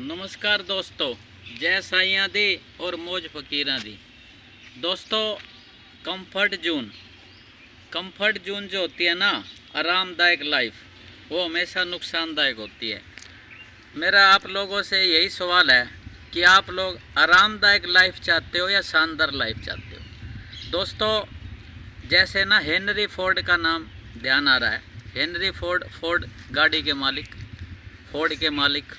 नमस्कार दोस्तों, जय साइयां दी और मौज फकीरां दी। दोस्तों, कंफर्ट जोन जो होती है ना, आरामदायक लाइफ, वो हमेशा नुकसानदायक होती है। मेरा आप लोगों से यही सवाल है कि आप लोग आरामदायक लाइफ चाहते हो या शानदार लाइफ चाहते हो। दोस्तों, जैसे ना हेनरी फोर्ड का नाम ध्यान आ रहा है। हेनरी फोर्ड गाड़ी के मालिक, फोर्ड के मालिक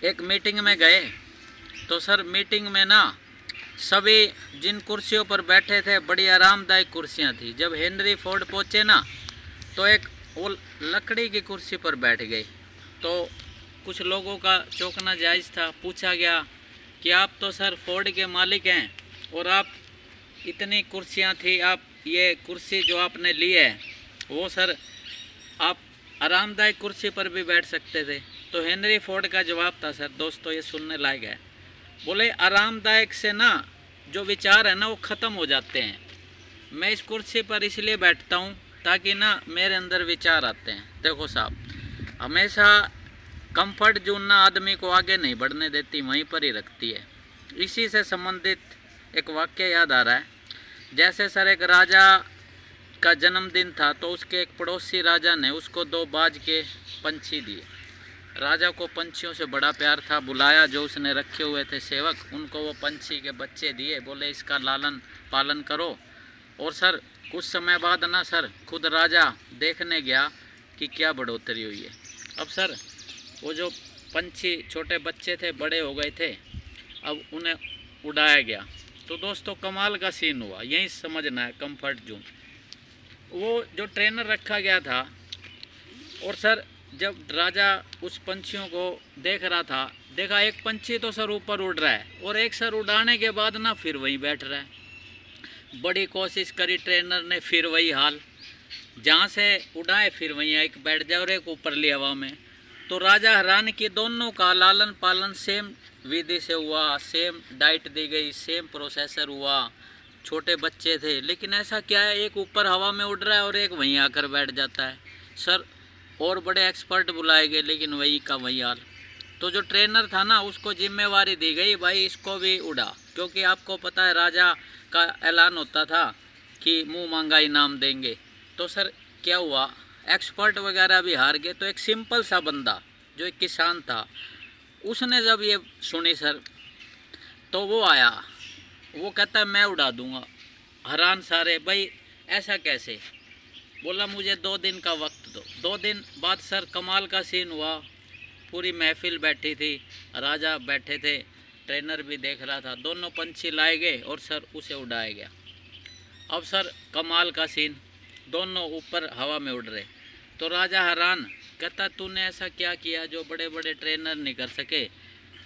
एक मीटिंग में गए तो सर मीटिंग में ना सभी जिन कुर्सियों पर बैठे थे बड़ी आरामदायक कुर्सियां थी। जब हेनरी फोर्ड पहुंचे ना तो एक वो लकड़ी की कुर्सी पर बैठ गए। तो कुछ लोगों का चौंकना जायज़ था। पूछा गया कि आप तो सर फोर्ड के मालिक हैं और आप इतनी कुर्सियां थी, आप ये कुर्सी जो आपने ली है वो सर आप आरामदायक कुर्सी पर भी बैठ सकते थे। तो हेनरी फोर्ड का जवाब था, सर दोस्तों ये सुनने लायक है। बोले आरामदायक से ना जो विचार है ना वो ख़त्म हो जाते हैं। मैं इस कुर्सी पर इसलिए बैठता हूँ ताकि ना मेरे अंदर विचार आते हैं। देखो साहब, हमेशा कंफर्ट जोन ना आदमी को आगे नहीं बढ़ने देती, वहीं पर ही रखती है। इसी से संबंधित एक वाक्य याद आ रहा है। जैसे सर एक राजा का जन्मदिन था तो उसके एक पड़ोसी राजा ने उसको 2 बाज के पंछी दिए। राजा को पंछियों से बड़ा प्यार था। बुलाया जो उसने रखे हुए थे सेवक, उनको वो पंछी के बच्चे दिए। बोले इसका लालन पालन करो। और सर कुछ समय बाद ना सर खुद राजा देखने गया कि क्या बढ़ोतरी हुई है। अब सर वो जो पंछी छोटे बच्चे थे बड़े हो गए थे, अब उन्हें उड़ाया गया। तो दोस्तों कमाल का सीन हुआ। यही समझना है कंफर्ट जोन। वो जो ट्रेनर रखा गया था और सर जब राजा उस पंछियों को देख रहा था, देखा एक पंछी तो सर ऊपर उड़ रहा है और एक सर उड़ाने के बाद ना फिर वहीं बैठ रहा है। बड़ी कोशिश करी ट्रेनर ने, फिर वही हाल, जहाँ से उड़ाए फिर वहीं एक बैठ जाए और एक ऊपर ली हवा में। तो राजा हैरान कि दोनों का लालन पालन सेम विधि से हुआ, सेम डाइट दी गई, सेम प्रोसेसर हुआ, छोटे बच्चे थे, लेकिन ऐसा क्या है एक ऊपर हवा में उड़ रहा है और एक वहीं आकर बैठ जाता है। सर और बड़े एक्सपर्ट बुलाए गए लेकिन वही का वही हाल। तो जो ट्रेनर था ना उसको जिम्मेवारी दी गई, भाई इसको भी उड़ा, क्योंकि आपको पता है राजा का ऐलान होता था कि मुंह मांगा इनाम देंगे। तो सर क्या हुआ, एक्सपर्ट वगैरह भी हार गए। तो एक सिंपल सा बंदा जो एक किसान था, उसने जब ये सुनी सर तो वो आया, वो कहता है मैं उड़ा दूंगा। हैरान सारे, भाई ऐसा कैसे? बोला मुझे 2 दिन का वक्त दो। 2 दिन बाद सर कमाल का सीन हुआ। पूरी महफिल बैठी थी, राजा बैठे थे, ट्रेनर भी देख रहा था। दोनों पंछी लाए गए और सर उसे उड़ाया गया। अब सर कमाल का सीन, दोनों ऊपर हवा में उड़ रहे। तो राजा हैरान, कहता तूने ऐसा क्या किया जो बड़े बड़े ट्रेनर नहीं कर सके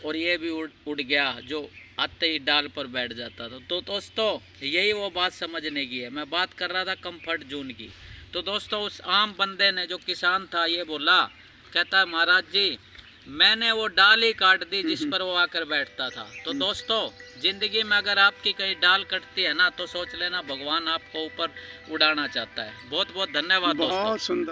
और ये भी उड़ गया जो आते ही डाल पर बैठ जाता था। तो दोस्तों यही वो बात समझने की है। मैं बात कर रहा था कंफर्ट जोन की। तो दोस्तों उस आम बंदे ने जो किसान था ये बोला, कहता है महाराज जी मैंने वो डाल ही काट दी जिस पर वो आकर बैठता था। तो दोस्तों ज़िंदगी में अगर आपकी कहीं डाल कटती है ना तो सोच लेना भगवान आपको ऊपर उड़ाना चाहता है। बहुत बहुत धन्यवाद दोस्तों। बहुत सुंदर।